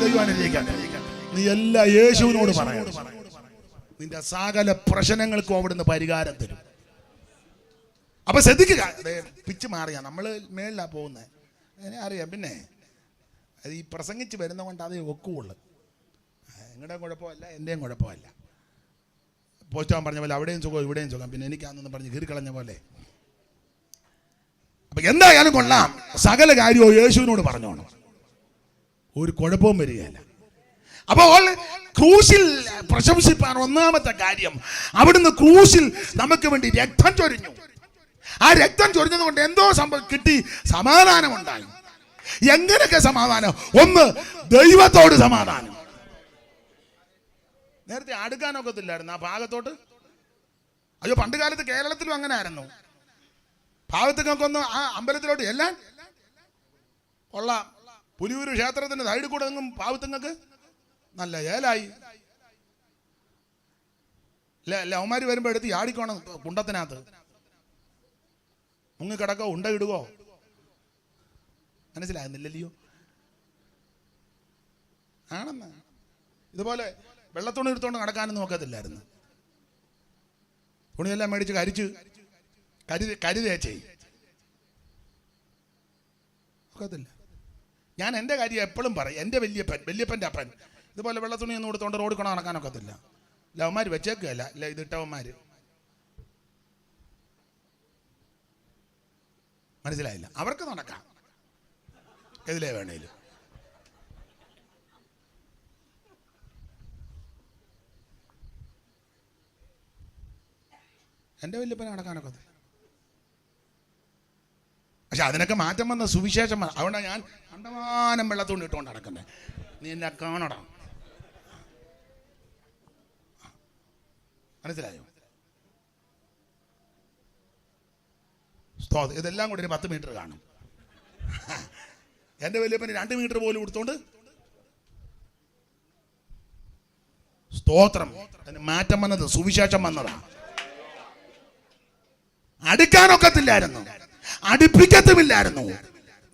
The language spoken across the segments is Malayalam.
ദൈവം അനുഗ്രഹിക്കട്ടെ. നീ എല്ലാ യേശുവിനോട് പറയണം. നിന്റെ സകല പ്രശ്നങ്ങൾക്കും അവിടുന്ന് പരിഹാരം തരും. അപ്പൊ ശ്രദ്ധിക്കുക, പിച്ച് മാറിയാ നമ്മള് മേളിലാ പോകുന്നത്, എന്നെ അറിയാം. പിന്നെ അത് ഈ പ്രസംഗിച്ച് വരുന്ന കൊണ്ട് അതേ ഒക്കുള്ളൂ. നിങ്ങളുടെയും കുഴപ്പമല്ല, എൻ്റെയും കുഴപ്പമല്ല. പോസ്റ്റാൻ പറഞ്ഞ പോലെ അവിടെയും സുഖം ഇവിടെയും സുഖം, പിന്നെ എനിക്കാണെന്ന് പറഞ്ഞ് കീറിക്കളഞ്ഞ പോലെ. അപ്പൊ എന്തായാലും കൊള്ളാം, സകല കാര്യവും യേശുവിനോട് പറഞ്ഞോണം, ഒരു കുഴപ്പവും വരികയില്ല. അപ്പോൾ ക്രൂശിൽ പ്രശംസിപ്പാൻ ഒന്നാമത്തെ കാര്യം, അവിടുന്ന് ക്രൂശിൽ നമുക്ക് വേണ്ടി രക്തം ചൊരിഞ്ഞു. ആ രക്തം ചൊരിഞ്ഞത് കൊണ്ട് എന്തോ കിട്ടി, സമാധാനം ഉണ്ടായി. എങ്ങനെയൊക്കെ സമാധാനം? ഒന്ന്, ദൈവത്തോട് സമാധാനം. നേരത്തെ അടുക്കാനൊക്കത്തില്ലായിരുന്നു ആ ഭാഗത്തോട്ട്. അയ്യോ, പണ്ട് കാലത്ത് കേരളത്തിലും അങ്ങനെ ആയിരുന്നു. ഭാഗത്തേക്കൊക്കെ ഒന്ന് ആ അമ്പലത്തിലോട്ട് എല്ലാം കൊള്ളാം. പുലിയൂർ ക്ഷേത്രത്തിന്റെ സൈഡിൽ കൂടെ എങ്ങും ഭാഗത്തുങ്ങൾക്ക് നല്ല ഏലായി. ലവന്മാര് വരുമ്പോ എടുത്ത് ആടിക്കോണം കുണ്ടത്തിനകത്ത്. മുങ്ങിക്കിടക്കോ ഉണ്ട ഇടുകോ, മനസ്സിലാകുന്നില്ലല്ലോ ആണെന്ന്. ഇതുപോലെ വെള്ളത്തുണി എടുത്തോണ്ട് നടക്കാനൊന്നും നോക്കത്തില്ലായിരുന്നു. തുണിയെല്ലാം മേടിച്ച് കരുതേച്ചേ ഒക്കത്തില്ല. ഞാൻ എൻ്റെ കാര്യം എപ്പോഴും പറയും. എൻ്റെ വല്യപ്പൻ്റെ അപ്പൻ ഇതുപോലെ വെള്ളത്തുണിയൊന്നും എടുത്തോണ്ട് റോഡിൽ കൊണ്ട് നടക്കാനൊക്കത്തില്ല. ലവന്മാർ വെച്ചേക്കുകയല്ല, അല്ല ഇതിട്ടവന്മാര്. മനസ്സിലായില്ല? അവർക്ക് നടക്കാം എതിലേ വേണേലും. എൻ്റെ വല്യപ്പനെ നടക്കാനൊക്കെ. പക്ഷെ അതിനൊക്കെ മാറ്റം വന്ന സുവിശേഷം. അതുകൊണ്ടാണ് ഞാൻ കണ്ടമാനം വെള്ളത്തുകൊണ്ട് ഇട്ടുകൊണ്ട് നടക്കുന്നത്. നീ എന്നെ കാണടാ, മനസ്സിലായോ? ഇതെല്ലാം കൂടി ഒരു 10 മീറ്റർ കാണും. എൻ്റെ വല്യപ്പന് 2 മീറ്റർ പോലും എടുത്തോണ്ട് സ്തോത്രം. അതിന് മാറ്റം വന്നത് സുവിശേഷം വന്നതാ. അടുക്കാനൊക്കത്തില്ലായിരുന്നു, അടുപ്പിക്കത്തുമില്ലായിരുന്നു.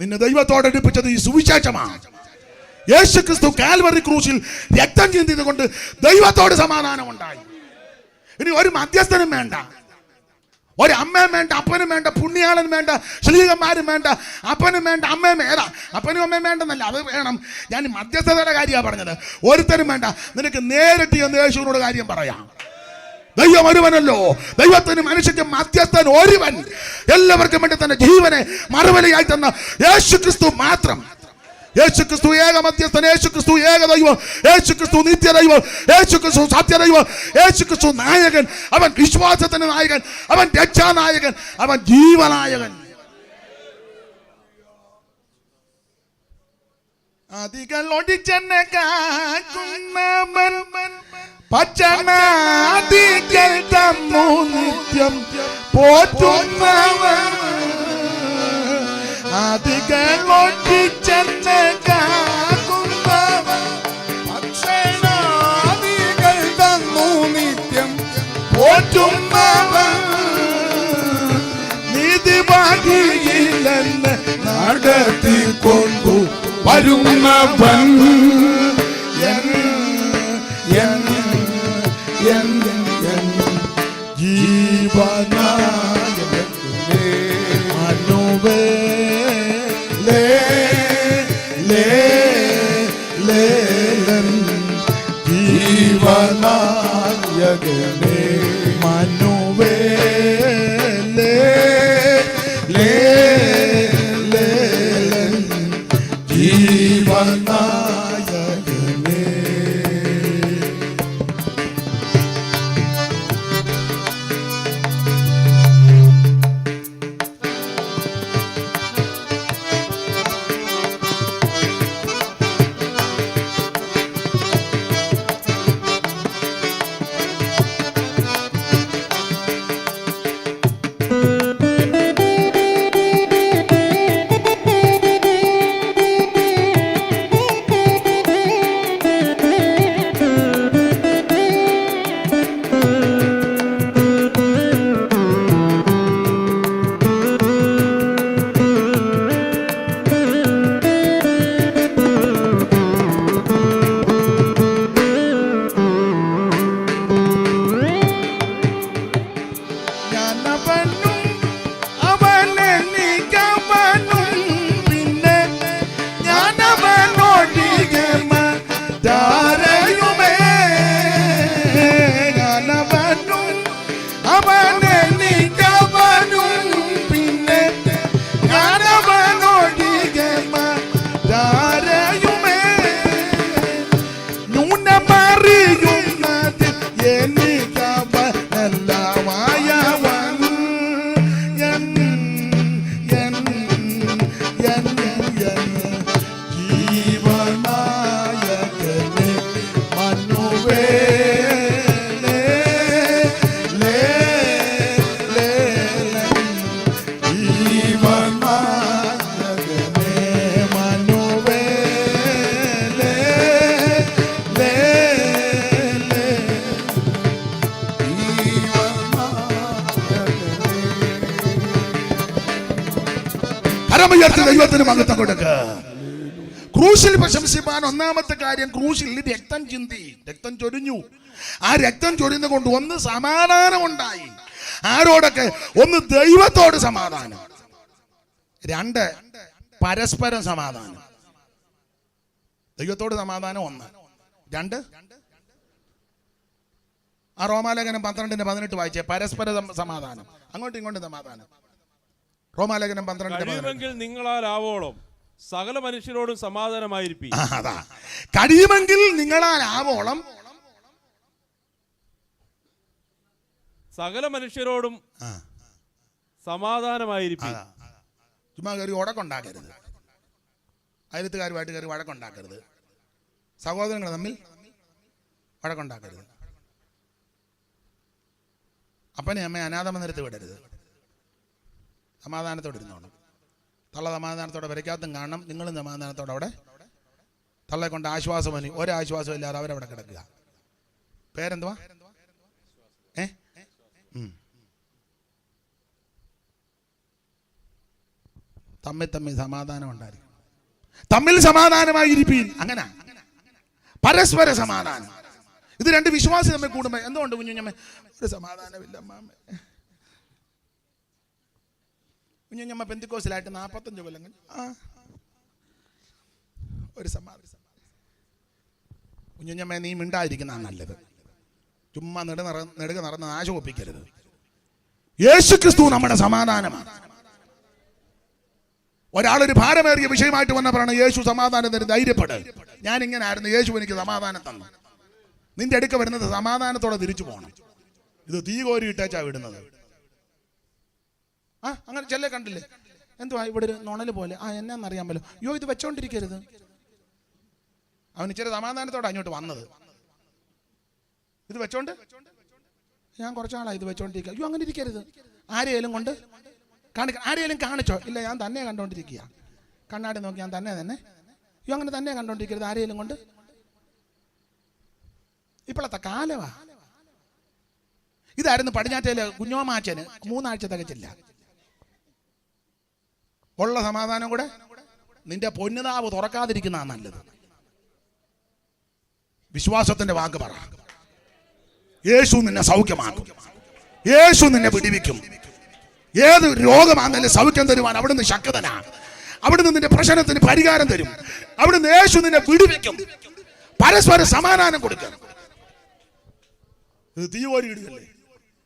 നിന്നെ ദൈവത്തോട് അടുപ്പിച്ചത് ഈ സുവിശേഷമാണ്. യേശു ക്രിസ്തു കാൽവറി ക്രൂശിൽ രക്തം ചിന്തിയത് കൊണ്ട് ദൈവത്തോട് സമാധാനം ഉണ്ടായി. ഇനി ഒരു മധ്യസ്ഥനും വേണ്ട, ഒരു അമ്മയും വേണ്ട, അപ്പനും വേണ്ട, പുണ്യാളനും വേണ്ട, ശ്ലീഹന്മാരും വേണ്ട, അപ്പനും വേണ്ട, അമ്മയും വേണ്ട. അപ്പനും അമ്മയും വേണ്ടെന്നല്ല, അത് വേണം. ഞാൻ മധ്യസ്ഥതയുടെ കാര്യമാണ് പറഞ്ഞത്. ഒരുത്തരും വേണ്ട. നിനക്ക് നേരിട്ട് എന്ന് യേശുവിനോട് കാര്യം പറയാം. ദൈവം ഒരുവനല്ലോ, ദൈവത്തിന് മനുഷ്യക്ക് മധ്യസ്ഥൻ ഒരുവൻ. എല്ലാവർക്കും വേണ്ടി തന്നെ ജീവനെ മറുപടിയായി തന്ന യേശു ക്രിസ്തു മാത്രം. യേശു ക്രിസ്തു ഏക മധ്യസ്ഥൻ, യേശു ക്രിസ്തു ഏക ദൈവം, യേശു ക്രിസ്തു നിത്യദൈവം, യേശു ക്രിസ്തു സത്യദൈവം, യേശു ക്രിസ്തു നായകൻ. അവൻ വിശ്വാസത്തിന് നായകൻ, അവൻ രക്ഷാനായകൻ, അവൻ ജീവനായകൻ. അതികൾ ഒടിച്ചെന്നെ കാക്കുന്നവൻ, പച്ചനാദികൾ തന്നു നിത്യം പോറ്റുന്നവൻ. അതികൾ ഒടിച്ചെന്നെ കാക്കുന്നവൻ, പച്ചനാദികൾ തന്നു നിത്യം പോറ്റുന്നവൻ. നീതിവാദിയിലെന്നെ നടത്തിക്കൊണ്ടു വരുന്നവൻ. ജീവനായകനേ മനുവേലേ ജീവനായകനേ മനുവേലേ ജീവനായകനേ. ദൈവത്തിന് മഹത്വം കൊടുക്കുക. ക്രൂശിൽ പ്രശംസിപ്പാൻ ഒന്നാമത്തെ കാര്യം, ക്രൂശിൽ രക്തം ചിന്തി, രക്തം ചൊരിഞ്ഞു. ആ രക്തം ചൊരിഞ്ഞുകൊണ്ട് ഒന്ന് സമാധാനം ഉണ്ടായി. ആരോടൊക്കെ? ഒന്ന് ദൈവത്തോട് സമാധാനം, രണ്ട് പരസ്പരം സമാധാനം. ദൈവത്തോട് സമാധാനം ഒന്ന്, രണ്ട് ആ റോമാലേഖനം 12:18 വായിച്ചേ. പരസ്പര സമാധാനം, അങ്ങോട്ടും ഇങ്ങോട്ടും സമാധാനം. റോമാലേഖനം 12:18 നിങ്ങളാൽ ആവോളം സകല മനുഷ്യരോടും സമാധാനമായിരിക്കും. അതാ, കഴിയുമെങ്കിൽ നിങ്ങളാൽ ആവോളം സകല മനുഷ്യരോടും സമാധാനമായിരിക്കും. ചുമ്മാ കയറി ഉടക്കുണ്ടാക്കരുത്, അയലത്തുകാരുമായിട്ട് കയറി വഴക്കുണ്ടാക്കരുത്, സഹോദരങ്ങൾ തമ്മിൽ വഴക്കുണ്ടാക്കരുത്, അപ്പനെ അമ്മയെ അനാഥ മന്ദിരത്തിൽ വിടരുത്. സമാധാനത്തോടെ ഇരുന്നോണം. തള്ള സമാധാനത്തോടെ വരയ്ക്കാത്തും കാണണം, നിങ്ങളും സമാധാനത്തോടെ അവിടെ. തള്ളെ കൊണ്ട് ആശ്വാസമനി, ഒരാശ്വാസം ഇല്ലാതെ അവരവിടെ കിടക്കുക. പേരെന്തുവാ? തമ്മിൽ സമാധാനം ഉണ്ടായിരിക്കും. തമ്മിൽ സമാധാനമായിരിക്കും. അങ്ങനെ പരസ്പര സമാധാനം. ഇത് രണ്ട് വിശ്വാസി തമ്മിൽ കൂടുമ്പോ എന്തുകൊണ്ട് കുഞ്ഞുഞ്ഞമ്മ ഒരു സമാധാനമില്ല? കുഞ്ഞുഞ്ഞമ്മ പെന്തിക്കോസിലായിട്ട് 45 കൊല്ലം ഒരു സമാധാനം. കുഞ്ഞുഞ്ഞമ്മ നീ മിണ്ടായിരിക്കുന്നതാണ് നല്ലത്. ചുമ്മാ നെടുക നടന്ന് നാശം ഒപ്പിക്കരുത്. യേശുക്രിസ്തു നമ്മുടെ സമാധാനമാണ്. ഒരാളൊരു ഭാരമേറിയ വിഷയമായിട്ട് വന്നപ്പോഴാണ് യേശു സമാധാനം തരും. ധൈര്യപ്പെട്, ഞാൻ ഇങ്ങനെ ആയിരുന്നു, യേശു എനിക്ക് സമാധാനം തന്നു. നിന്റെ അടുക്ക വരുന്നത് സമാധാനത്തോടെ തിരിച്ചു പോകണം. ഇത് തീ കോരി ഇട്ടേച്ചാ വിടുന്നത്. അങ്ങനെ ചെല്ലേ കണ്ടില്ലേ? എന്തുവാ ഇവിടെ ഒരു നുണല് പോലെ? എന്നാന്നറിയാൻ പറ്റും. അയ്യോ, ഇത് വെച്ചോണ്ടിരിക്കരുത്. അവൻ ഇച്ചിരി സമാധാനത്തോടെ അങ്ങോട്ട് വന്നത്. ഇത് വെച്ചോണ്ട് ഞാൻ കുറച്ചാളായി ഇത് വെച്ചോണ്ടിരിക്കുക. അയ്യോ, അങ്ങനെ ഇരിക്കരുത്. ആരെയും കൊണ്ട് ആരെയും കാണിച്ചോ? ഇല്ല, ഞാൻ തന്നെ കണ്ടോണ്ടിരിക്കുക. കണ്ണാടി നോക്കി ഞാൻ തന്നെ. അയ്യോ, അങ്ങനെ തന്നെ കണ്ടോണ്ടിരിക്കരുത് ആരെയും കൊണ്ട്. ഇപ്പോഴത്തെ കാലവാ. ഇതായിരുന്നു പടിഞ്ഞാറ്റയിലെ കുഞ്ഞോമാച്ചന് 3 ആഴ്ച തികച്ചില്ല. ഉള്ള സമാധാനം കൂടെ നിന്റെ പൊന്നുനാവ് തുറക്കാതിരിക്കുന്നതാണ് നല്ലത്. വിശ്വാസത്തിന്റെ വാക്ക് പറ. യേശു നിന്നെ സൗഖ്യമാക്കും. യേശു നിന്നെ പിടിവിക്കും. ഏത് രോഗമാണെങ്കിലും സൗഖ്യം തരുവാൻ അവിടുന്ന് ശക്തനാണ്. അവിടുന്ന് നിന്റെ പ്രശ്നത്തിന് പരിഹാരം തരും. അവിടുന്ന് യേശു നിന്നെ പിടിവിക്കും. പരസ്പരം സമാധാനം കൊടുക്കും. ഇത് തീ കോരി ഇടുകയല്ലേ?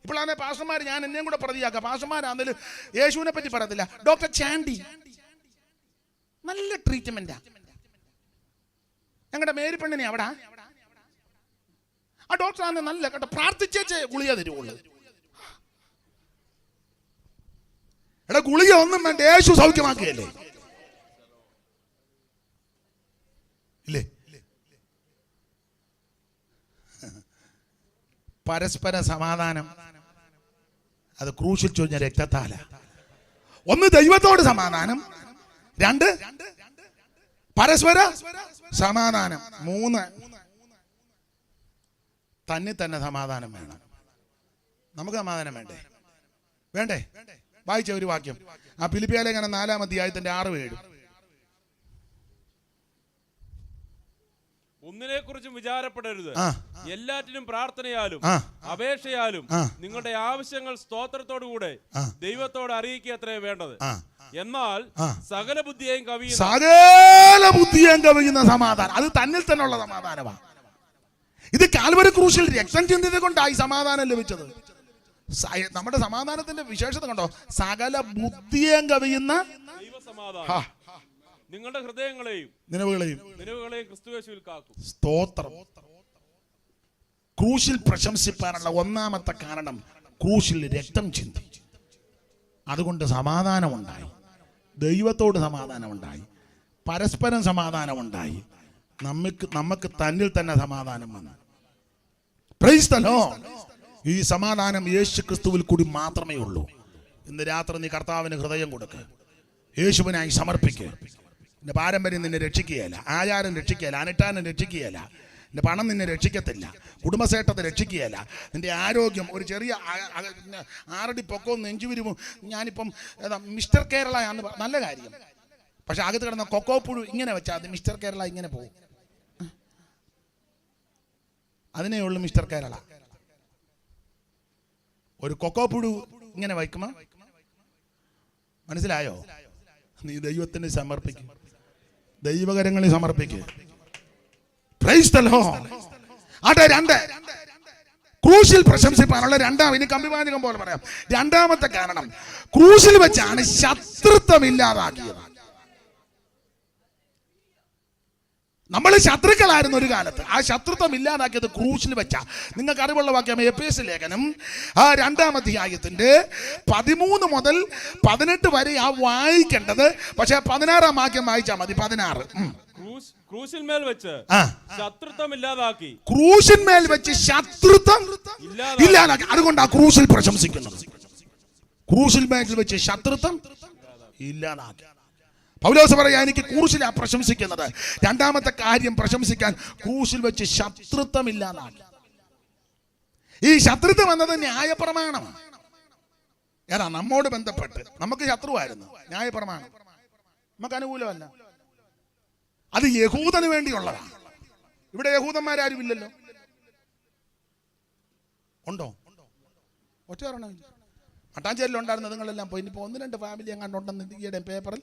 ഇപ്പോഴാണ് പാസ്റ്റർമാർ, ഞാൻ എന്നെയും കൂടെ പ്രതിയാക്കാം, പാസ്റ്റർമാരാണെങ്കിലും യേശുവിനെ പറ്റി പറയത്തില്ല. ഡോക്ടർ ചാണ്ടി നല്ല ട്രീറ്റ്മെന്റാ. ഞങ്ങളുടെ മേരിപ്പെണ്ണിനെ അവിടെ ആ ഡോക്ടറാണ് നല്ല കേട്ടോ, പ്രാർത്ഥിച്ചേ ഗുളിക തരുവുള്ളൂ. എടാ, ഗുളിക ഒന്നും വേണ്ട, യേശു സൗഖ്യമാക്കുകയല്ലേ? ഇല്ലേ? പരസ്പര സമാധാനം അത് ക്രൂശിൽ ചൊരിഞ്ഞ രക്തത്താല. ഒന്ന് ദൈവത്തോട് സമാധാനം, രണ്ട് പരസ്പര സമാധാനം, മൂന്ന് തന്നെ സമാധാനം വേണം. നമുക്ക് സമാധാനം വേണ്ടേ? വായിച്ച ഒരു വാക്യം ആ ഫിലിപ്പിയാലേഖനം 4-ാം അധ്യായത്തിന്റെ 6-7. ഒന്നിനെക്കുറിച്ചും വിചാരപ്പെടരുത്, എല്ലാറ്റിനും പ്രാർത്ഥനയാലും അപേക്ഷയാലും നിങ്ങളുടെ ആവശ്യങ്ങൾ സ്തോത്രത്തോടുകൂടെ ദൈവത്തോട് അറിയിക്കുക അത്രേ വേണ്ടത്. എന്നാൽ സകല ബുദ്ധിയെയും കവിയുന്ന സമാധാനം അത് തന്നിൽ തന്നെയുള്ള സമാധാനമാണ്. ഇത് കാൽവരി ക്രൂശിൽ രക്തം ചിന്തിയത് കൊണ്ടായി സമാധാനം ലഭിച്ചത്. നമ്മുടെ സമാധാനത്തിന്റെ വിശേഷത കണ്ടോ? സകല ബുദ്ധിയെയും കവിയുന്ന ദൈവസമാധാനം നിങ്ങളുടെ ഹൃദയങ്ങളെയും നിലവുകളെയും ക്രിസ്തുയേശുവിൽ കാക്കും. സ്തോത്രം. ക്രൂശിൽ പ്രശംസിപ്പാനുള്ള ഒന്നാമത്തെ കാരണം ക്രൂശിൽ രക്തം ചിന്തി. അതുകൊണ്ട് സമാധാനമുണ്ടായി, ദൈവത്തോട് സമാധാനമുണ്ടായി, പരസ്പരം സമാധാനമുണ്ടായി, നമുക്ക് തന്നിൽ തന്നെ സമാധാനം വന്നു. Praise the Lord. ഈ സമാധാനം യേശു ക്രിസ്തുവിൽ കൂടി മാത്രമേ ഉള്ളൂ. ഇന്ന് രാത്രി നീ കർത്താവിന് ഹൃദയം കൊടുക്ക്, യേശുവിനായി സമർപ്പിക്കുക. നിന്റെ പാരമ്പര്യം നിന്നെ രക്ഷിക്കുകയില്ല, ആചാരം രക്ഷിക്കുകയില്ല, അനുഷ്ഠാനം രക്ഷിക്കുകയില്ല, നിന്റെ പണം നിന്നെ രക്ഷിക്കത്തില്ല, കുടുംബസേട്ടത്തെ രക്ഷിക്കുകയില്ല, നിന്റെ ആരോഗ്യം ഒരു ചെറിയ 6 അടി പൊക്കവും നെഞ്ചുവിരിവും. ഞാനിപ്പം മിസ്റ്റർ കേരള എന്ന് നല്ല കാര്യം. പക്ഷെ അകത്ത് കിടന്ന കൊക്കോപ്പുഴു ഇങ്ങനെ വെച്ചാൽ അത് മിസ്റ്റർ കേരള ഇങ്ങനെ പോകും. അതിനേ ഉള്ളു മിസ്റ്റർ കേരള. ഒരു കൊക്കോപ്പുഴു ഇങ്ങനെ വയ്ക്കുമോ? മനസ്സിലായോ? നീ ദൈവത്തിന് സമർപ്പിക്കും, ദൈവകരങ്ങളിൽ സമർപ്പിക്കുക. Praise the Lord. ആട്ടെ, 2 ക്രൂശിൽ പ്രശംസിപ്പാനുള്ള ഇനി കമ്പിവാചകം പോലെ പറയാം. രണ്ടാമത്തെ കാരണം, ക്രൂശിൽ വെച്ചാണ് ശത്രുത്വം ഇല്ലാതാക്കിയത്. നമ്മൾ ശത്രുക്കളായിരുന്നു ഒരു കാലത്ത്. ആ ശത്രുത്വം ഇല്ലാതാക്കിയത് ക്രൂശിൽ വെച്ചാ. നിങ്ങൾക്ക് അറിവുള്ള വാക്യം എഫേസ്യ ലേഖനം 2-ാം അധ്യായത്തിന്റെ 13 മുതൽ 18 വരെ വായിക്കേണ്ടത്. പക്ഷെ 16-ാം വാക്യം വായിച്ചാൽ മതി. 16. ക്രൂശിന്മേൽ വെച്ച് ശത്രുത്വം ഇല്ലാതാക്കി. ക്രൂശിന്മേൽ വെച്ച് ശത്രുത്വം ഇല്ലാതാക്കി. അതുകൊണ്ടാ ക്രൂശിൽ പ്രശംസിക്കുന്നത്. ക്രൂശിന്മേൽ വെച്ച് ശത്രുത്വം ഇല്ലാതാക്കി. പൗലോസ് പറയാ, എനിക്ക് ക്രൂശിലാ പ്രശംസിക്കുന്നത്. രണ്ടാമത്തെ കാര്യം പ്രശംസിക്കാൻ, ക്രൂശിൽ വെച്ച് ശത്രുത്വം ഇല്ലാതാക്കി. ഈ ശത്രുത്വം എന്നത് ന്യായപ്രമാണമാണ്. ഏതാ? നമ്മോട് ബന്ധപ്പെട്ട് നമുക്ക് ശത്രുവായിരുന്നു. ന്യായപ്രമാണം നമുക്ക് അനുകൂലമല്ല. അത് യഹൂദന് വേണ്ടിയുള്ളതാണ്. ഇവിടെ യഹൂദന്മാരും ഇല്ലല്ലോ. ഉണ്ടോ? ഒറ്റ ഒരെണ്ണമില്ല. മട്ടാഞ്ചേരിയിലുണ്ടായിരുന്ന നിങ്ങളെല്ലാം പോയി. ഇനിയിപ്പോൾ 1-2 ഫാമിലി എങ്ങാണ്ടുണ്ടെന്ന് ഈയിടെ പേപ്പറിൽ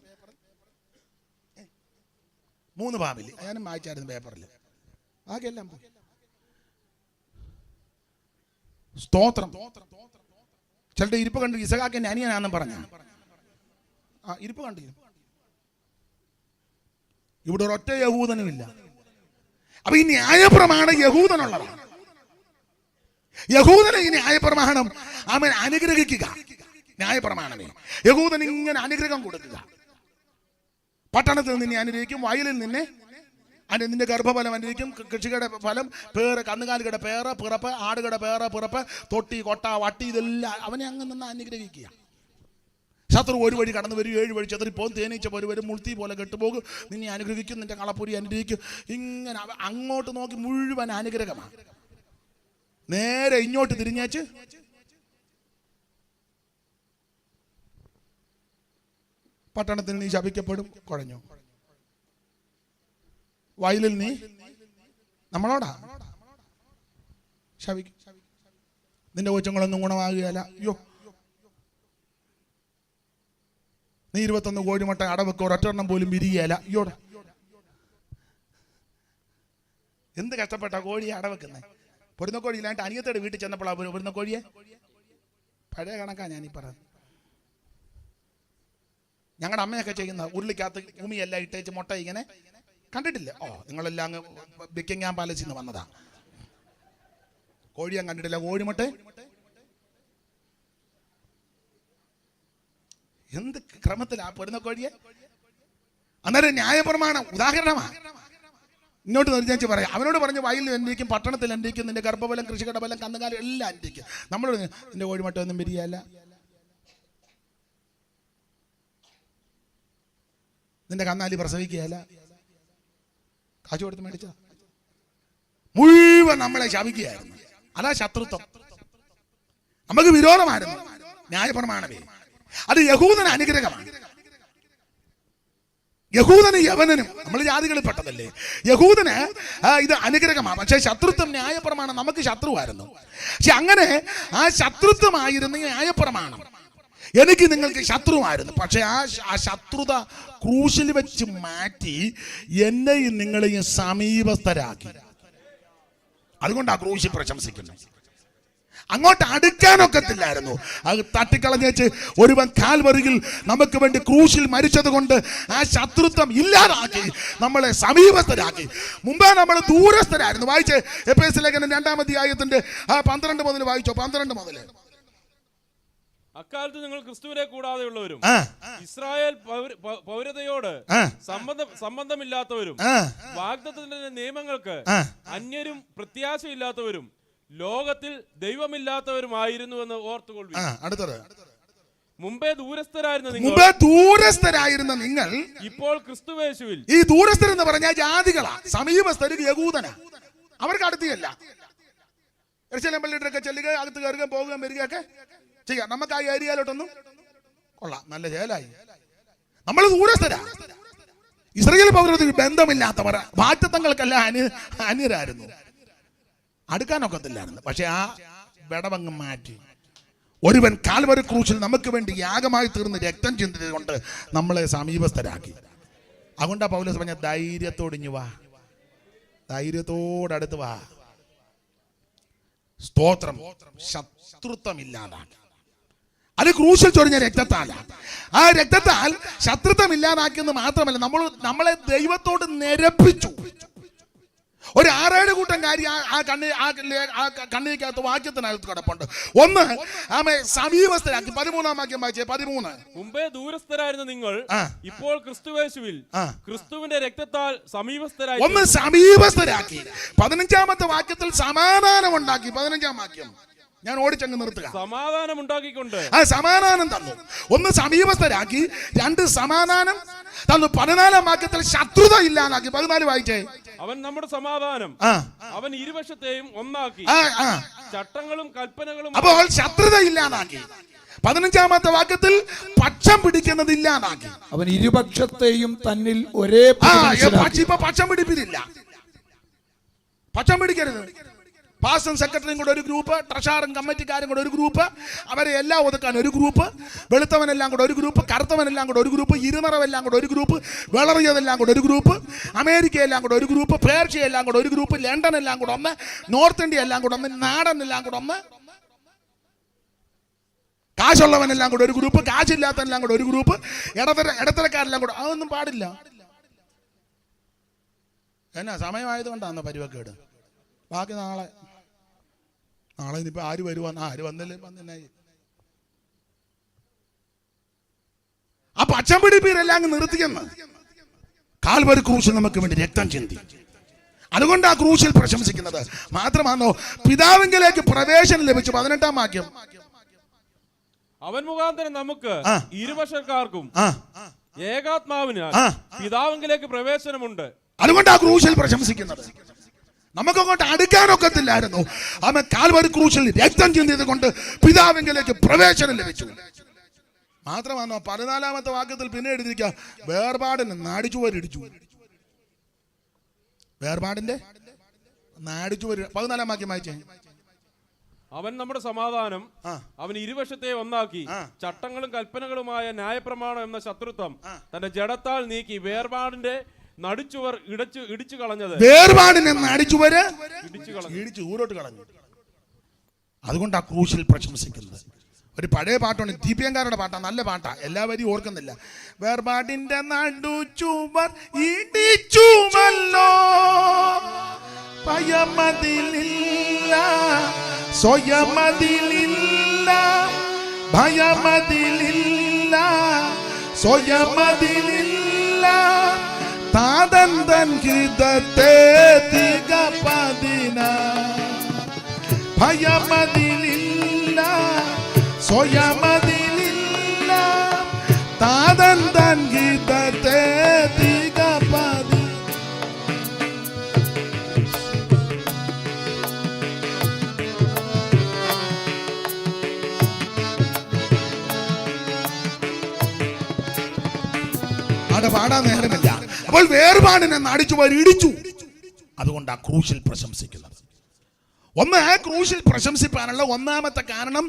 3 ഫാമിലി ഞാനും വായിച്ചായിരുന്നു പേപ്പറിൽ. ബാക്കിയെല്ലാം പോയി. സ്തോത്രം. ചിലരുടെ ഇരിപ്പ് കണ്ട് ഇസഹാക്കിന്റെ അനിയനാണെന്നും പറഞ്ഞ ഇരിപ്പ് കണ്ടില്ല. ഇവിടെ ഒരൊറ്റ യഹൂദനുമില്ല. അപ്പൊ ഈ ന്യായപ്രമാണം യഹൂദനുള്ളതാണ്. യഹൂദനെ ഈ ന്യായപ്രമാണം അവൻ അനുഗ്രഹിക്കുക. ന്യായപ്രമാണമേ യഹൂദൻ ഇങ്ങനെ അനുഗ്രഹം കൊടുക്കുക. പട്ടണത്തിൽ നിന്നെ അനുഗ്രഹിക്കും, വയലിൽ നിന്നെ നിന്റെ ഗർഭഫലം അനുഗ്രഹിക്കും, കൃഷിയുടെ ഫലം, പേര്, കന്നുകാലികളുടെ പേര്, പിറപ്പ്, ആടുകളുടെ പേര്, പിറപ്പ്, തൊട്ടി, കൊട്ട, വട്ടി, ഇതെല്ലാം അവനെ അങ്ങ് നിന്ന് അനുഗ്രഹിക്കുക. ശത്രു ഒരു വഴി കടന്നു വരും, 7 വഴി ചെതറിപ്പോകും, തേനീച്ച പോലെ വരും, മുൾത്തി പോലെ കെട്ടുപോകും, നിന്നെ അനുഗ്രഹിക്കും, നിന്റെ കളപ്പൊരി അനുഗ്രഹിക്കും. ഇങ്ങനെ അങ്ങോട്ട് നോക്കി മുഴുവൻ അനുഗ്രഹമാണ്. നേരെ ഇങ്ങോട്ട് തിരിഞ്ഞേച്ച് പട്ടണത്തിൽ നീ ശപിക്കപ്പെടും, കുഴഞ്ഞു. വയലിൽ നീ നമ്മളോടാ ശപിക്കും, നിന്റെ കൊച്ചുങ്ങളൊന്നും ഗുണമാകുകയല്ല. അയ്യോ, നീ 21 കോഴിമുട്ട അടവെക്കോ, ഒരൊറ്റെണ്ണം പോലും വിരികയല്ല. അയ്യോടാ, എന്ത് കഷ്ടപ്പെട്ട കോഴിയെ അടവെക്കുന്നേ. പൊരുന്നക്കോഴി ഇല്ലാണ്ട് അനിയത്തോടെ വീട്ടിൽ ചെന്നപ്പോഴാണ് പൊരുന്നക്കോഴിയെ. പഴയ കണക്കാ ഞാനീ പറയുന്നത്. ഞങ്ങളുടെ അമ്മയൊക്കെ ചെയ്യുന്ന ഉരുളിക്കകത്ത് ഭൂമിയെല്ലാം ഇട്ടേച്ച് മുട്ട ഇങ്ങനെ കണ്ടിട്ടില്ലേ? നിങ്ങളെല്ലാം അങ്ങ് ബക്കിംഗ്ഹാം പാലസിൽ നിന്ന് വന്നതാ. കോഴിയാൻ കണ്ടിട്ടില്ല? കോഴിമുട്ട എന്ത് ക്രമത്തിലാ പൊരുന്ന കോഴിയെ. അന്നേരം ന്യായപ്രമാണം ഉദാഹരണമാണ്. ഇങ്ങോട്ട് നിർദ്ദേശിച്ച് പറയാം. അവനോട് പറഞ്ഞ് വയലിൽ അനുഭവിക്കും, പട്ടണത്തിൽ അനുഭവിക്കും, നിന്റെ ഗർഭഫലം, കൃഷിയുടെ ഫലം, കന്നുകാലം എല്ലാം അനുഭവിക്കും. നമ്മളോട് നിന്റെ കോഴിമുട്ട ഒന്നും വിരിയല്ല, നിന്റെ കന്നാലി പ്രസവിക്കുകയല്ല, കാശ് കൊടുത്ത് മേടിച്ച മുഴുവൻ നമ്മളെ ശപിക്കുകയായിരുന്നു. അതാ ശത്രുത്വം. നമുക്ക് വിരോധമായിരുന്നു ന്യായപ്രമാണമേ. അത് യഹൂദന് അനുഗ്രഹമാണ്. യഹൂദന് യവനനും നമ്മൾ ജാതികളിൽ പെട്ടതല്ലേ. യഹൂദന് ഇത് അനുഗ്രഹമാണ്. പക്ഷെ ശത്രുത്വം ന്യായപ്രമാണം നമുക്ക് ശത്രുവായിരുന്നു. പക്ഷെ അങ്ങനെ ആ ശത്രുത്വമായിരുന്നു ന്യായപ്രമാണം. എനിക്ക് നിങ്ങൾക്ക് ശത്രുവായിരുന്നു. പക്ഷെ ആ ശത്രുത ക്രൂശിൽ വെച്ച് മാറ്റി എന്നെയും നിങ്ങളെയും സമീപസ്ഥരാക്കി. അതുകൊണ്ട് ആ ക്രൂശിൽ പ്രശംസിക്കുന്നു. അങ്ങോട്ട് അടുക്കാനൊക്കത്തില്ലായിരുന്നു. അത് തട്ടിക്കളഞ്ഞേച്ച് ഒരുവൻ കാൽവരിയിൽ നമുക്ക് വേണ്ടി ക്രൂശിൽ മരിച്ചത് കൊണ്ട് ആ ശത്രുത്വം ഇല്ലാതാക്കി നമ്മളെ സമീപസ്ഥരാക്കി. മുമ്പേ നമ്മൾ ദൂരസ്ഥരായിരുന്നു. വായിച്ച് എഫേസ്യ ലേഖനം 2-ാം അധ്യായത്തിന്റെ 12 മുതൽ വായിച്ചോ. 12 മുതൽ. അക്കാലത്ത് നിങ്ങൾ ക്രിസ്തുവിനെ കൂടാതെയുള്ളവരും ഇസ്രായേൽ പൗരതയോട് സംബന്ധമില്ലാത്തവരും വാഗ്ദത്തത്തിന്റെ നിയമങ്ങൾക്ക് അന്യരും പ്രത്യാശയില്ലാത്തവരും ലോകത്തിൽ ദൈവമില്ലാത്തവരുമായിരുന്നുവെന്ന് ഓർത്തുകൊള്ളുക. അടുത്തത്, മുമ്പേ ദൂരസ്ഥരായിരുന്ന നിങ്ങൾ ഇപ്പോൾ ക്രിസ്തുവേശുവിൽ. ഈ ദൂരസ്ഥരെന്ന് പറഞ്ഞാൽ ജാതികളാ, സമീപസ്ഥര് യഹൂദനാ. അവർക്ക് അടുത്തിയല്ല. എർശലേം പള്ളിയിലൊക്കെ ചെല്ലുക, അകത്ത് കയറുക, പോകുക, വരികയൊക്കെ ചെയ്യാം. നമുക്ക് ആ ഏരിയയിലോട്ടൊന്നും കൊള്ളാം, നല്ല ചേലായി. നമ്മൾ ദൂരസ്ഥരാ. ഇസ്രായേൽ പൗരത്തിൽ ബന്ധമില്ലാത്തവർ, വാഗ്ദത്തങ്ങൾക്കെല്ലാം അന്യരായിരുന്നു, അടുക്കാനൊക്കത്തില്ലായിരുന്നു. പക്ഷെ ആ വിടവങ്ങ് മാറ്റി. ഒരുവൻ കാൽവരി ക്രൂശിൽ നമുക്ക് വേണ്ടി യാഗമായി തീർന്ന് രക്തം ചിന്തിയത് കൊണ്ട് നമ്മളെ സമീപസ്ഥരാക്കി. അതുകൊണ്ടാ പൗലോസ് പറഞ്ഞ ധൈര്യത്തോടിഞ്ഞു വാ, ധൈര്യത്തോടടുത്ത് വാ. സ്തോത്രം. ശത്രുത്വം ഇല്ലാതാക്കി. അത് ക്രൂശിൽ ചൊരിഞ്ഞ രക്തത്താല. ആ രക്തത്താൽ ശത്രുത്വം ഇല്ലാതാക്കിയെന്ന് മാത്രമല്ല, നമ്മളെ ദൈവത്തോട് നിരപ്പിച്ചു. ഒരു 6-7 കൂട്ടം കാര്യം ആ കണ്ണിക്കകത്ത് വാക്യത്തിനകത്ത് കിടപ്പുണ്ട്. ഒന്ന്, ആമേ സമീപസ്ഥരാക്കി. 13-ാം വാക്യം വായിച്ചേ. 13. മുമ്പേ ദൂരസ്ഥരായിരുന്ന നിങ്ങൾ ഇപ്പോൾ ക്രിസ്തുവേശുവിൽ ക്രിസ്തുവിന്റെ രക്തത്താൽ സമീപസ്ഥരായി. ഒന്ന് സമീപസ്ഥരാക്കി. 15-ാമത്തെ വാക്യത്തിൽ സമാധാനം ഉണ്ടാക്കി. 15-ാം വാക്യം ഞാൻ ഓടിച്ചങ്ങ് നിർത്തുക. സമാധാനം ഉണ്ടാക്കിക്കൊണ്ട് ആ സമാധാനം തന്നു. ഒന്ന് സമീപസ്ഥരാക്കി, 2 സമാധാനം തന്നു. 14-ാം വാക്യത്തിൽ ശത്രുത ഇല്ലാതാക്കി. 14 വായിച്ചേ. അവൻ നമ്മുടെ സമാധാനം, അവൻ ഇരുവശത്തെയും ഒന്നാക്കി, ചട്ടങ്ങളും കൽപ്പനകളും. അപ്പോൾ ശത്രുത ഇല്ലാതാക്കി. 15-ാമത്തെ വാക്യത്തിൽ പക്ഷം പിടിക്കുന്നത് ഇല്ലാതാക്കി. അവൻ ഇരുപക്ഷത്തെയും തന്നിൽ ഒരേ. ഇപ്പൊ പക്ഷം പിടിപ്പില്ല, പക്ഷം പിടിക്കരുത്. പാസ്റ്ററും സെക്രട്ടറിയും കൂടെ ഒരു ഗ്രൂപ്പ്, ട്രഷറും കമ്മിറ്റിക്കാരും കൂടെ ഒരു ഗ്രൂപ്പ്, അവരെ എല്ലാം ഒതുക്കാൻ ഒരു ഗ്രൂപ്പ്, വെളുത്തവനെല്ലാം കൂടെ ഒരു ഗ്രൂപ്പ്, കറുത്തവനെല്ലാം കൂടെ ഒരു ഗ്രൂപ്പ്, ഇരുനിറവെല്ലാം കൂടെ ഒരു ഗ്രൂപ്പ്, വിളറിയതെല്ലാം കൂടെ ഒരു ഗ്രൂപ്പ്, അമേരിക്കയെല്ലാം കൂടെ ഒരു ഗ്രൂപ്പ്, പേർഷ്യ എല്ലാം കൂടെ ഒരു ഗ്രൂപ്പ്, ലണ്ടൻ എല്ലാം കൂടെ ഒന്ന്, നോർത്ത് ഇന്ത്യ എല്ലാം കൂടെ ഒന്ന്, നാടൻ എല്ലാം കൂടെ ഒന്ന്, കാശുള്ളവനെല്ലാം കൂടെ ഒരു ഗ്രൂപ്പ്, കാശില്ലാത്തവനെല്ലാം കൂടെ ഒരു ഗ്രൂപ്പ്, ഇടത്തരക്കാരെല്ലാം കൂടെ. അതൊന്നും പാടില്ല. എന്നാ സമയമായതുകൊണ്ടാണ് പരിവക്കേട്. ബാക്കി നാളെ ഇനിയിപ്പോൾ ആര് വരുവാന്ന്, ആര് വന്നില്ലേ വന്നിനായി. ആ പച്ചം പിടിപ്പീരെല്ലാം അങ്ങ് നിർത്തിയെന്ന്. കാൽവരി ക്രൂശിൽ നമുക്ക് വേണ്ടി രക്തം ചിന്തി. അതുകൊണ്ട് ആ ക്രൂശിൽ പ്രശംസിക്കുന്നത്. മാത്രമാണോ പിതാവിങ്കലേക്ക് പ്രവേശനം ലഭിച്ചു. 18-ാം വാക്യം. അവൻ മുഖാന്തരം നമുക്ക് ഇരുവശക്കാർക്കും ഏകാത്മാവിനാൽ പിതാവിങ്കലേക്ക് പ്രവേശനമുണ്ട്. അതുകൊണ്ട് ആ ക്രൂശിൽ പ്രശംസിക്കുന്നത്. നമുക്കങ്ങോട്ട് അടുക്കാനൊക്കത്തില്ലായിരുന്നു. അവൻ കാൽവരി ക്രൂശിൽ രക്തം ചിന്തിയത് കൊണ്ട് പിതാവിങ്കലേക്ക് പ്രവേശനം ലഭിച്ചു. മാത്രമാണോ 14-ാമത്തെ വാക്യത്തിൽ പിന്നെ എഴുതിയിരിക്കുക, വേർപാടിന് നാടിച്ചുവരിടിച്ചു. വേർപാടിന്റെ നാടിച്ചുവരി. 14-ാം വാക്യം വായിച്ചേ. അവൻ നമ്മുടെ സമാധാനം, അവൻ ഇരുവശത്തെ ഒന്നാക്കി, ചട്ടങ്ങളും കൽപ്പനകളുമായ ന്യായപ്രമാണം എന്ന ശത്രുത്വം തന്റെ ജഡത്താൽ നീക്കി, വേർപാടിന്റെ നടിച്ചുവർ ഇടിച്ചു കളഞ്ഞത്. വേർപാടിനെ നടിച്ചുവര് ഇടിച്ചു ഊരോട്ട് കളഞ്ഞു. അതുകൊണ്ട് ആ ക്രൂശിൽ പ്രശംസിക്കുന്നത്. ഒരു പഴയ പാട്ടാണ്, ദീപ്യങ്കാരുടെ പാട്ടാ, നല്ല പാട്ടാ, എല്ലാവരും ഓർക്കുന്നില്ല. വേർപാടിന്റെ നടുച്ചുവർ ഇടിച്ചുവല്ലോ, ഭയമതിലില്ല, സ്വയമതിലില്ല, ഭയമതിലില്ല, സ്വയമതിലില്ല, താതൻ തൻ ഹൃദയത്തെ തികപ്പതിന, ഭയമതിലില്ല, സ്വയമതിലില്ല, താതൻ തൻ ഹൃദയത്തെ തികപ്പതി. അവിടെ പാടാൻ നേരമില്ല. അപ്പോൾ വേർപാടിനെ നടിച്ചു ഇടിച്ചു. അതുകൊണ്ട് ആ ക്രൂശിൽ പ്രശംസിക്കുന്നത്. ഒന്ന്, ആ ക്രൂശിൽ പ്രശംസിപ്പാനുള്ള ഒന്നാമത്തെ കാരണം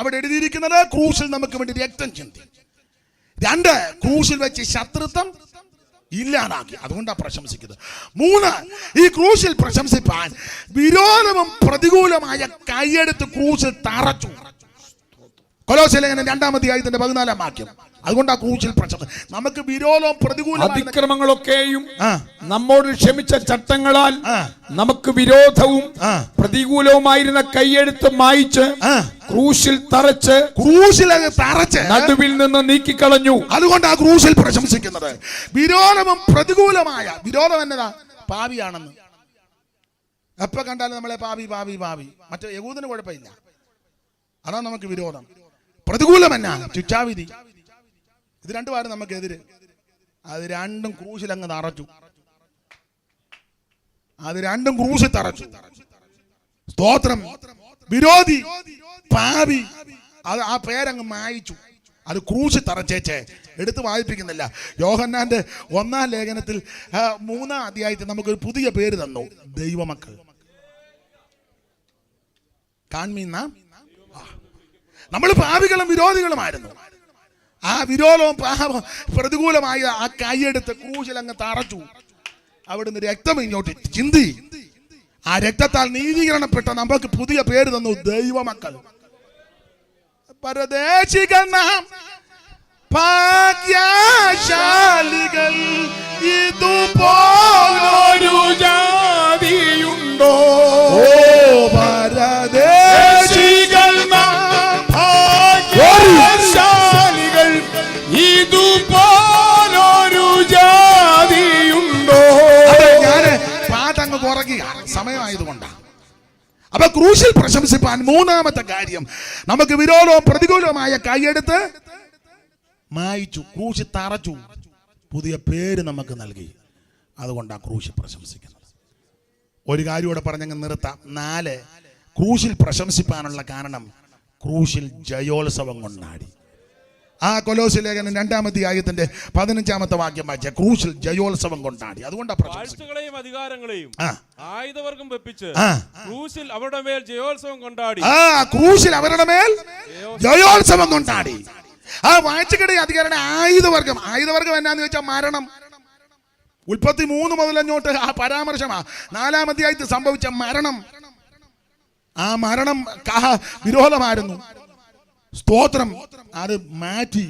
അവിടെ എഴുതിയിരിക്കുന്നത് ക്രൂശിൽ നമുക്ക് വേണ്ടി രക്തം ചിന്തി. 2, ക്രൂശിൽ വെച്ച് ശത്രുത്വം ഇല്ലാതാക്കി. അതുകൊണ്ടാണ് പ്രശംസിക്കുന്നത്. 3, ഈ ക്രൂശിൽ പ്രശംസിപ്പാൻ വിരോധവും പ്രതികൂലമായ കൈയെടുത്ത് ക്രൂശിൽ തറച്ചു. കൊലോസ്യലേഖനം 2-ാം അധ്യായത്തിന്റെ 14-ാം വാക്യം. അതുകൊണ്ട് ആ ക്രൂശിൽ പ്രശംസ. നമുക്ക് വിരോധവും പ്രതികൂലവും അതിക്രമങ്ങളൊക്കെയും നമ്മോട് ക്ഷമിച്ച ചട്ടങ്ങളാൽ നമുക്ക് വിരോധവും പ്രതികൂലവുമായിരുന്ന കൈയെടുത്ത് മായിച്ച് ക്രൂശിൽ തറച്ച് നടുവിൽ നിന്ന് നീക്കിക്കളഞ്ഞു. അതുകൊണ്ട് ആ ക്രൂശിൽ പ്രശംസിക്കുന്നത്. വിരോധവും പ്രതികൂലമായ വിരോധം എന്നതാ? പാപിയാണെന്ന്. എപ്പോ കണ്ടാലും നമ്മളെ പാപി പാപി പാപി. മറ്റേ യഹൂദന് കുഴപ്പമില്ല, അതാണ് നമുക്ക് വിരോധം. പ്രതികൂലമെന്നാ? ശിക്ഷാവിധി. ഇത് രണ്ടുമായിരുന്നു നമുക്കെതിര്. അത് രണ്ടും ക്രൂശിൽ അങ്ങ് തറച്ചു. അത് രണ്ടും ക്രൂശിൽ തറച്ചു. സ്തോത്രം. വിരോധി, പാപി, അത് ആ പേരങ്ങ് മായിച്ചു. അത് ക്രൂശ് തറച്ചേച്ചേ എടുത്ത് വായിപ്പിക്കുന്നില്ല. യോഹന്നാന്റെ 1-ാം ലേഖനത്തിൽ 3-ാം അധ്യായത്തിൽ നമുക്കൊരു പുതിയ പേര് തന്നു, ദൈവമക്കൾ. കാൺമീന്ന നമ്മൾ പാപികളും വിരോധികളുമായിരുന്നു. ആ വിരോധവും പ്രതികൂലമായ ആ കൈയെടുത്ത് ക്രൂശിൽ അങ്ങ് തറച്ചു. അവിടുന്ന് രക്തം ഇങ്ങോട്ട് ചിന്തി. ആ രക്തത്താൽ നീതീകരണപ്പെട്ട നമുക്ക് പുതിയ പേര് തന്നു, ദൈവമക്കൾ. പരദേശികൾ നാം ഭാഗ്യശാലികൾ, ഇതുപോലൊരു ജാതിയുണ്ടോ? ഓ പരദേശികൾ നാം ഭാഗ്യശാലികൾ, ഇതുപോലൊരു ജാതിയുണ്ടോ? ഞാന് പാട്ടങ്ങ് പുറകിയ സമയമായതുകൊണ്ടാണ്. അപ്പൊ ക്രൂശിൽ പ്രശംസിപ്പാൻ 3-ാമത്തെ കാര്യം, നമുക്ക് വിരോധവും പ്രതികൂലവുമായ കൈയെടുത്ത് മായിച്ചു, ക്രൂശി തറച്ചു, പുതിയ പേര് നമുക്ക് നൽകി. അതുകൊണ്ടാണ് ക്രൂശിൽ പ്രശംസിക്കുന്നത്. ഒരു കാര്യം കൂടെ പറഞ്ഞങ്ങ് നിർത്താം. 4, ക്രൂശിൽ പ്രശംസിപ്പാനുള്ള കാരണം ക്രൂശിൽ ജയോത്സവം കൊണ്ടാടി. ആ കൊലോസ്യ ലേഖനം 2-ാം അധ്യായത്തിന്റെ 15-ാമത്തെ വാക്യം വായിച്ച ക്രൂശിൽ ജയോത്സവം കൊണ്ടാടി. അതുകൊണ്ടാണ് വാഴ്ചകളെയും അധികാരങ്ങളെയും ആയുധവർഗം വെപ്പിച്ച് ക്രൂശിൽ അവരുടെ മേൽ ജയോത്സവം കൊണ്ടാടി. ക്രൂശിൽ അവരുടെ മേൽ ജയോത്സവം കൊണ്ടാടി. ആ വാഴ്ചകളുടെ അധികാരം ആയുധവർഗം എന്നാന്ന് വെച്ചാൽ മരണം. ഉൽപ്പത്തി 3 മുതൽ അങ്ങോട്ട് ആ പരാമർശമാ. 4-ാം അധ്യായത്തിൽ സംഭവിച്ച മരണം. ആ മരണം വിരോധമായിരുന്നു. സ്തോത്രം. അത് മാറ്റി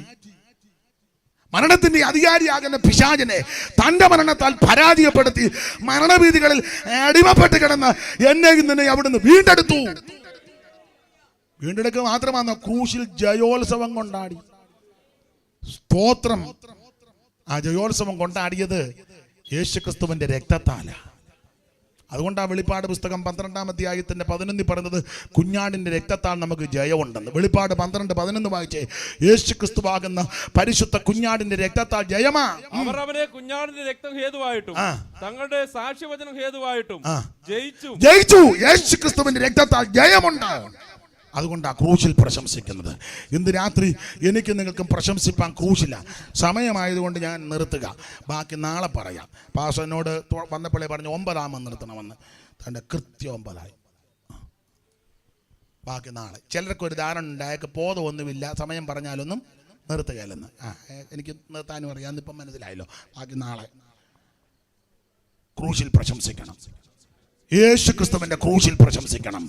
മരണത്തിന്റെ അധികാരിയാകുന്ന പിശാചിനെ തന്റെ മരണത്താൽ പരാജയപ്പെടുത്തി മരണഭീതികളിൽ അടിമപ്പെട്ട് കിടന്ന എന്നെ ഇന്നെ അവിടുന്ന് വീണ്ടെടുത്തു. വീണ്ടെടുക്കുക മാത്രമാണ് ക്രൂശിൽ ജയോത്സവം കൊണ്ടാടി. സ്തോത്രം. ആ ജയോത്സവം കൊണ്ടാടിയത് യേശുക്രിസ്തുവിന്റെ രക്തത്താല. അതുകൊണ്ടാണ് വെളിപ്പാട് പുസ്തകം 12-ാം അധ്യായത്തിന്റെ 11 പറയുന്നത് കുഞ്ഞാടിന്റെ രക്തത്താൽ നമുക്ക് ജയമുണ്ടെന്ന്. വെളിപ്പാട് 12:11 വായിച്ചേ. യേശുക്രിസ്തുവാകുന്ന പരിശുദ്ധ കുഞ്ഞാടിന്റെ രക്തത്താൽ ജയമാ. അവർ അവനെ കുഞ്ഞാടിന്റെ രക്തം ഹേതുവായിട്ടും തങ്ങളുടെ സാക്ഷ്യവചനം ഹേതുവായിട്ടും ജയിച്ചു. യേശുക്രിസ്തുവിന്റെ രക്തത്താൽ ജയമുണ്ട്. അതുകൊണ്ടാണ് ക്രൂശിൽ പ്രശംസിക്കുന്നത്. ഇന്ന് രാത്രി എനിക്ക് നിങ്ങൾക്കും പ്രശംസിപ്പാൻ ക്രൂശില്ല. സമയമായതുകൊണ്ട് ഞാൻ നിർത്തുക, ബാക്കി നാളെ പറയാം. പാസ്റ്ററിനോട് വന്നപ്പോഴേ പറഞ്ഞു 9-ാമത് നിർത്തണമെന്ന്. തൻ്റെ കൃത്യം 9-ആയി. ബാക്കി നാളെ. ചിലർക്ക് ഒരു ധാരണ ഉണ്ടായേക്ക് ബോധമൊന്നുമില്ല, സമയം പറഞ്ഞാലൊന്നും നിർത്തുകയല്ലെന്ന്. എനിക്ക് നിർത്താനും അറിയാം, ഇപ്പം മനസ്സിലായല്ലോ. ബാക്കി നാളെ. ക്രൂശിൽ പ്രശംസിക്കണം. യേശുക്രിസ്തുവിന്റെ ക്രൂശിൽ പ്രശംസിക്കണം.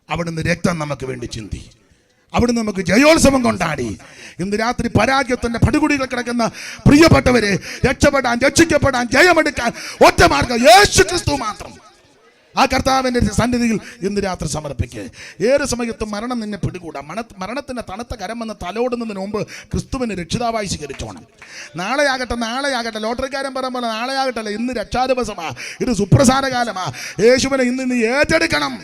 അവിടുന്ന് രക്തം നമുക്ക് വേണ്ടി ചിന്തി. അവിടുന്ന് നമുക്ക് ജയോത്സവം കൊണ്ടാടി. ഇന്ന് രാത്രി പരാജയത്തിന്റെ പടുകുടികൾ കിടക്കുന്ന പ്രിയപ്പെട്ടവരെ രക്ഷിക്കപ്പെടാൻ ജയമെടുക്കാൻ ഒറ്റ മാർഗം യേശുക്രിസ്തു മാത്രം. ആ കർത്താവിന്റെ സന്നിധിയിൽ ഇന്ന് രാത്രി സമർപ്പിക്കുക. ഏത് സമയത്തും മരണം നിന്നെ പിടികൂടാ. മരണത്തിന്റെ തണുത്ത കരമെന്ന് തലോടുന്നതിന് മുമ്പ് ക്രിസ്തുവിനെ രക്ഷിതാവായി സ്വീകരിച്ചോണം. നാളെയാകട്ടെ ലോട്ടറിക്കാരൻ പറയുമ്പോൾ നാളെയാകട്ടല്ല, ഇന്ന് രക്ഷാദിവസമാ, ഇത് സുപ്രസാര കാലമാ. യേശുവിനെ ഇന്ന് ഏറ്റെടുക്കണം.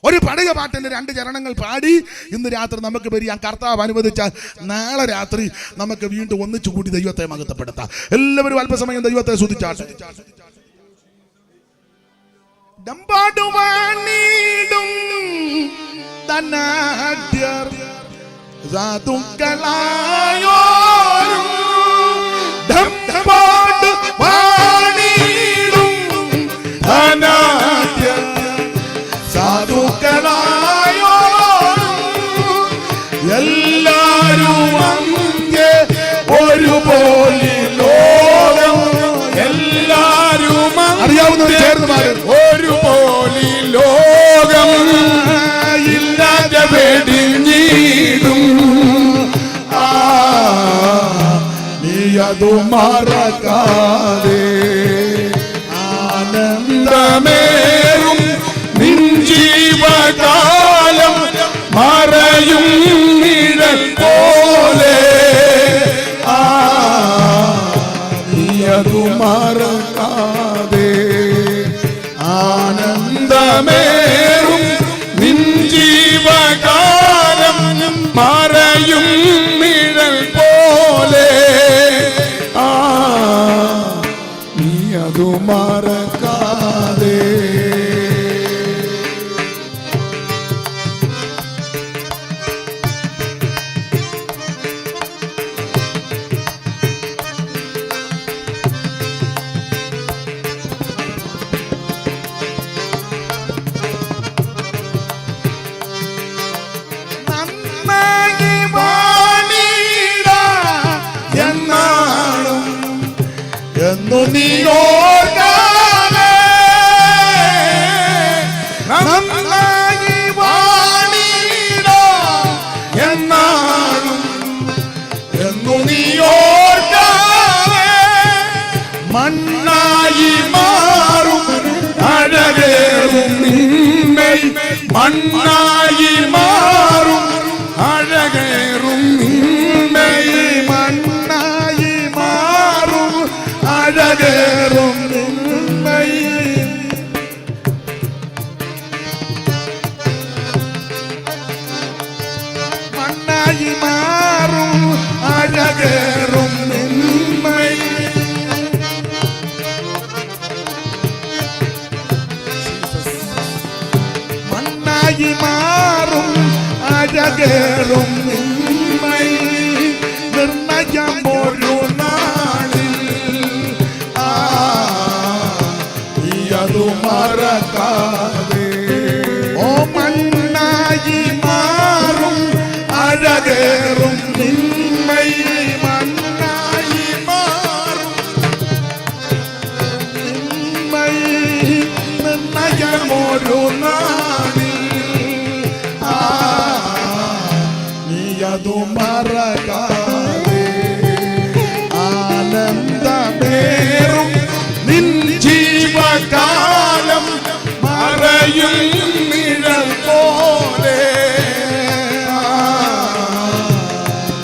ഒരു പടയ പാട്ടിന്റെ 2 ചരണങ്ങൾ പാടി ഇന്ന് രാത്രി നമുക്ക് വരിക. കർത്താവ് അനുവദിച്ചാൽ നാളെ രാത്രി നമുക്ക് വീണ്ടും ഒന്നിച്ചുകൂടി ദൈവത്തെ മഹത്വപ്പെടുത്താം. എല്ലാവരും അല്പസമയം ദൈവത്തെ സ്തുതിച്ചാട്ടെ. ഡംബാടുവാണിടും ധനാഢ്യർ സാധുക്കളായോരും ഡംബാടുവാണിടും ധനാഢ്യർ സാധുക്കളായോരും എല്ലാരും അങ്ങേ ഒരുപോലെ ലോകം. എല്ലാരും അറിയാവുന്നവർ ചേർന്ന് പാടും. ഒരുപോലെ ലോകം ഇല്ലാതെ വെടിഞ്ഞിടും. നീ അതു മറക്കാതെ ആനന്ദമേറും നിൻ ജീവകാലം മറയും നിഴൽ പോലെ. നീ അതു മറക്കാതെ ആനന്ദമേറും നിൻ ജീവകാലം മറയും നിഴൽ പോലെ. നീ അതു മറക്കാതെ. എന്നു നീ ഓർക്കാതെ നന്നായി വാണിടാം എന്നാലും എന്നു നീ ഓർക്കാതെ മണ്ണായി മാറും അഴകേറും നിന്മൈ മണ്ണായി മാറും അഴകേറും നിന്മൈ മണ്ണായി മാറും അഴകേറും നിന്മൈ മണ്ണായി മാറും അഴകേറും നിന്മൈ മണ്ണായി മാറും അഴകേറും നിന്മൈ നിർണയം ഒരു നാളിൽ നീയതു മറക്കാതെ ഓ മണ്ണായി മാറും അഴകേറും നിന്മൈ മണ്ണായി മാറും നിന്മൈ നിർണയം ഒരു നാളിൽ നീയതു മറക്കാതെ ആനന്ദമേറും നിൻ ജീവകാലം മറയും നിഴൽ പോലെ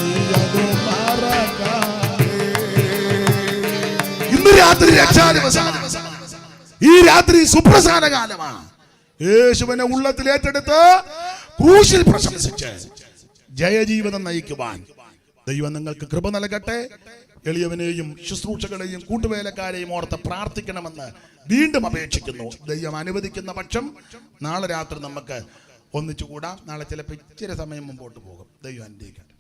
നീയതു മറക്കാതെ. ഇന്ന് രാത്രി രക്ഷാദിവസമാണ്. ഈ രാത്രി സുപ്രധാന കാലമാണ്. യേശുവിനെ ഉള്ളത്തിൽ ഏറ്റെടുത്ത് ക്രൂശിൽ പ്രശംസിച്ച് ജയജീവിതം നയിക്കുവാൻ ദൈവം നിങ്ങൾക്ക് കൃപ നൽകട്ടെ. എളിയവനെയും ശുശ്രൂഷകളെയും കൂട്ടുവേലക്കാരെയും ഓർത്ത് പ്രാർത്ഥിക്കണമെന്ന് വീണ്ടും അപേക്ഷിക്കുന്നു. ദൈവം അനുവദിക്കുന്ന പക്ഷം നാളെ രാത്രി നമുക്ക് ഒന്നിച്ചു കൂടാം. നാളെ ചിലപ്പോൾ ഇച്ചിരി സമയം മുമ്പോട്ട് പോകും. ദൈവം അനുഗ്രഹിക്കട്ടെ.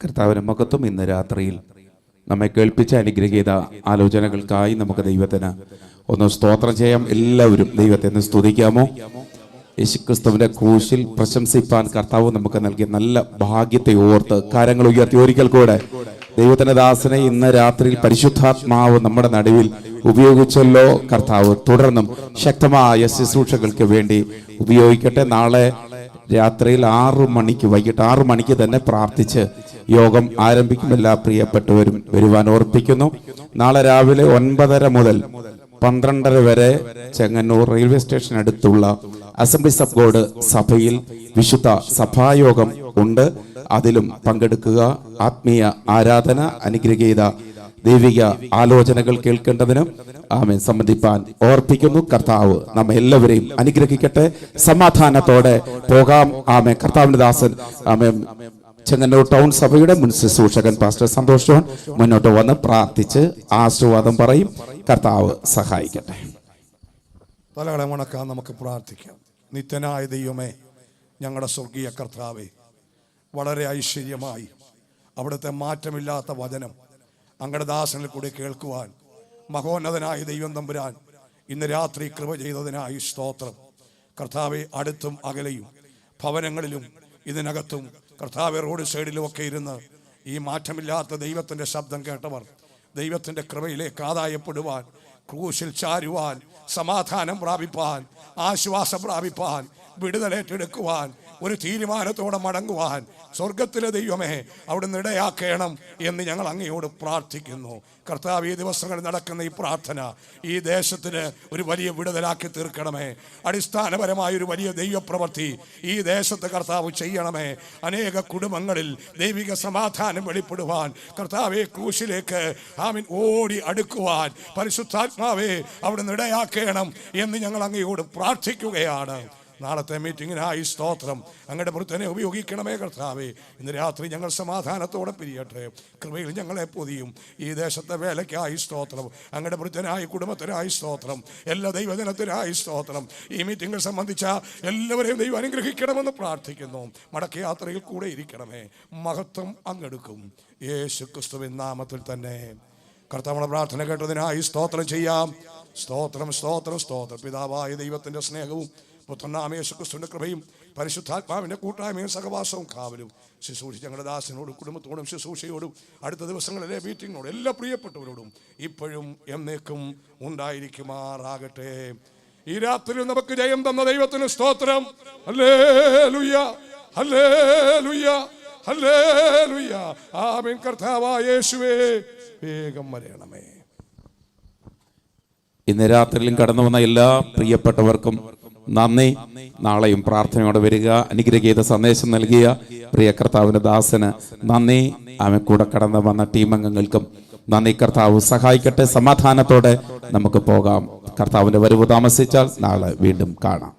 കർത്താവിന്റെ മഹത്വം ഇന്ന് രാത്രിയിൽ നമ്മെ കേൾപ്പിച്ച അനുഗ്രഹീത ആലോചനകൾക്കായി നമുക്ക് ദൈവത്തിന് ഒന്ന് സ്തോത്രം ചെയ്യാം. എല്ലാവരും ദൈവത്തെ ഒന്ന് സ്തുതിക്കാമോ? യേശുക്രിസ്തുവിന്റെ ക്രൂശിൽ പ്രശംസിപ്പാൻ കർത്താവ് നമുക്ക് നൽകിയ നല്ല ഭാഗ്യത്തെ ഓർത്ത് കരങ്ങൾ ഉയർത്തി ഒരിക്കൽ കൂടെ ദൈവത്തിന്റെ ദാസനെ ഇന്ന് രാത്രിയിൽ പരിശുദ്ധാത്മാവ് നമ്മുടെ നടുവിൽ ഉപയോഗിച്ചല്ലോ. കർത്താവ് തുടർന്നും ശക്തമായ ശുശ്രൂഷകൾക്ക് വേണ്ടി ഉപയോഗിക്കട്ടെ. നാളെ രാത്രിയിൽ 6 മണിക്ക് വൈകിട്ട് 6 മണിക്ക് തന്നെ പ്രാർത്ഥിച്ച് യോഗം ആരംഭിക്കും. എല്ലാ പ്രിയപ്പെട്ടവരും വരുവാൻ ഓർപ്പിക്കുന്നു. നാളെ രാവിലെ 9:30 മുതൽ 12:30 വരെ ചെങ്ങന്നൂർ റെയിൽവേ സ്റ്റേഷൻ അടുത്തുള്ള അസംബ്ലീസ് ഓഫ് ഗോഡ് സഭയിൽ വിശുദ്ധ സഭായോഗം ഉണ്ട്. അതിലും പങ്കെടുക്കുക. ആത്മീയ ആരാധന, അനുഗ്രഹീത ദൈവിക ആലോചനകൾ കേൾക്കേണ്ടതിന് ആമേൻ സംബന്ധിപ്പാൻ ഓർപ്പിക്കുന്നു. കർത്താവ് നമ്മെ എല്ലാവരെയും അനുഗ്രഹിക്കട്ടെ. സമാധാനത്തോടെ പോകാം. ആമേൻ. കർത്താവിന്റെ ദാസൻ ആമേൻ ചെങ്ങന്നൂർ ടൗൺ സഭയുടെ മുൻ ശുശ്രൂഷകൻ പാസ്റ്റർ സന്തോഷ് ജോൺ മുന്നോട്ട് വന്ന് പ്രാർത്ഥിച്ച് ആശീർവാദം പറയും. കർത്താവ് സഹായിക്കട്ടെ. തലകളെ വണക്കാൻ നമുക്ക് പ്രാർത്ഥിക്കാം. നിത്യനായ ദൈവമേ, ഞങ്ങളുടെ സ്വർഗീയ കർത്താവേ, വളരെ ഐശ്വര്യമായി അവിടുത്തെ മാറ്റമില്ലാത്ത വചനം അങ്ങയുടെ ദാസനിൽ കൂടി കേൾക്കുവാൻ മഹോന്നതനായ ദൈവം തമ്പുരാൻ ഇന്ന് രാത്രി കൃപ ചെയ്തതിനായി സ്തോത്രം. കർത്താവെ, അടുത്തും അകലെയും ഭവനങ്ങളിലും ഇതിനകത്തും കർത്താവെ റോഡ് സൈഡിലുമൊക്കെ ഇരുന്ന് ഈ മാറ്റമില്ലാത്ത ദൈവത്തിൻ്റെ ശബ്ദം കേട്ടവർ ദൈവത്തിൻ്റെ കൃപയിലേക്ക് ആദായപ്പെടുവാൻ, ക്രൂശിൽ ചാരുവാൻ, സമാധാനം പ്രാപിപ്പാൻ, ആശ്വാസം പ്രാപിപ്പാൻ, വിടുതലേറ്റെടുക്കുവാൻ, ഒരു തീരുമാനത്തോടെ മടങ്ങുവാൻ സ്വർഗത്തിലെ ദൈവമേ അവിടുന്ന് ഇടയാക്കണം എന്ന് ഞങ്ങൾ അങ്ങയോട് പ്രാർത്ഥിക്കുന്നു. കർത്താവ്, ഈ ദിവസങ്ങളിൽ നടക്കുന്ന ഈ പ്രാർത്ഥന ഈ ദേശത്തിന് ഒരു വലിയ വിടുതലാക്കി തീർക്കണമേ. അടിസ്ഥാനപരമായ ഒരു വലിയ ദൈവപ്രവൃത്തി ഈ ദേശത്ത് കർത്താവ് ചെയ്യണമേ. അനേക കുടുംബങ്ങളിൽ ദൈവിക സമാധാനം വെളിപ്പെടുവാൻ കർത്താവെ ക്രൂശിലേക്ക് ആമീൻ ഓടി അടുക്കുവാൻ പരിശുദ്ധാത്മാവേ അവിടുന്ന് ഇടയാക്കണം എന്ന് ഞങ്ങൾ അങ്ങയോട് പ്രാർത്ഥിക്കുകയാണ്. നാളത്തെ മീറ്റിങ്ങിനായി സ്തോത്രം. അങ്ങയുടെ വൃത്തനെ ഉപയോഗിക്കണമേ കർത്താവേ. ഇന്ന് രാത്രി ഞങ്ങൾ സമാധാനത്തോടെ പിരിയട്ടെ. കൃപയിൽ ഞങ്ങളെ പൊതിയും. ഈ ദേശത്തെ വേലയ്ക്കായി സ്തോത്രം. അങ്ങയുടെ വൃത്തനായി കുടുംബത്തിനായി സ്തോത്രം. എല്ലാ ദൈവജനത്തിനായി സ്തോത്രം. ഈ മീറ്റിംഗിൽ സംബന്ധിച്ച എല്ലാവരെയും ദൈവം അനുഗ്രഹിക്കണമെന്ന് പ്രാർത്ഥിക്കുന്നു. മടക്ക യാത്രയിൽ കൂടെ ഇരിക്കണമേ. മഹത്വം അങ്ങെടുക്കും. യേശു ക്രിസ്തുവിൻ നാമത്തിൽ തന്നെ. കർത്താവിന്റെ പ്രാർത്ഥന കേട്ടതിനായി സ്തോത്രം ചെയ്യാം. സ്തോത്രം, സ്തോത്രം, സ്തോത്രം. പിതാവായ ദൈവത്തിന്റെ സ്നേഹവും പുത്രനായ യേശു ക്രിസ്തുവിന്റെ കൃപയും പരിശുദ്ധാത്മാവിൻ്റെ കൂട്ടായ്മയും സഹവാസവും കാവലും ശുശ്രൂഷ ഞങ്ങളുടെ ദാസനോടും കുടുംബത്തോടും ശുശ്രൂഷയോടും അടുത്ത ദിവസങ്ങളിലെ മീറ്റിങ്ങിനോടും എല്ലാ പ്രിയപ്പെട്ടവരോടും ഇപ്പോഴും എന്നേക്കും ഉണ്ടായിരിക്കുമാറാകട്ടെ. ഈ രാത്രി നമുക്ക് ജയം തന്ന ദൈവത്തിന് സ്തോത്രം. Hallelujah, hallelujah, hallelujah. ആമേൻ. കർത്താവായ യേശുവേ, വേഗം വരണമേ. ഇന്ന് രാത്രിയിലും കടന്നു വന്ന എല്ലാ പ്രിയപ്പെട്ടവർക്കും നന്ദി. നാളെയും പ്രാർത്ഥനയോടെ വരിക. അനുഗ്രഹീത സന്ദേശം നൽകിയ പ്രിയ കർത്താവിന്റെ ദാസന് നന്ദി. അവൻ കൂടെ കടന്നു വന്ന ടീം അംഗങ്ങൾക്കും നന്ദി. കർത്താവ് സഹായിക്കട്ടെ. സമാധാനത്തോടെ നമുക്ക് പോകാം. കർത്താവിന്റെ വരവ് താമസിച്ചാൽ നാളെ വീണ്ടും കാണാം.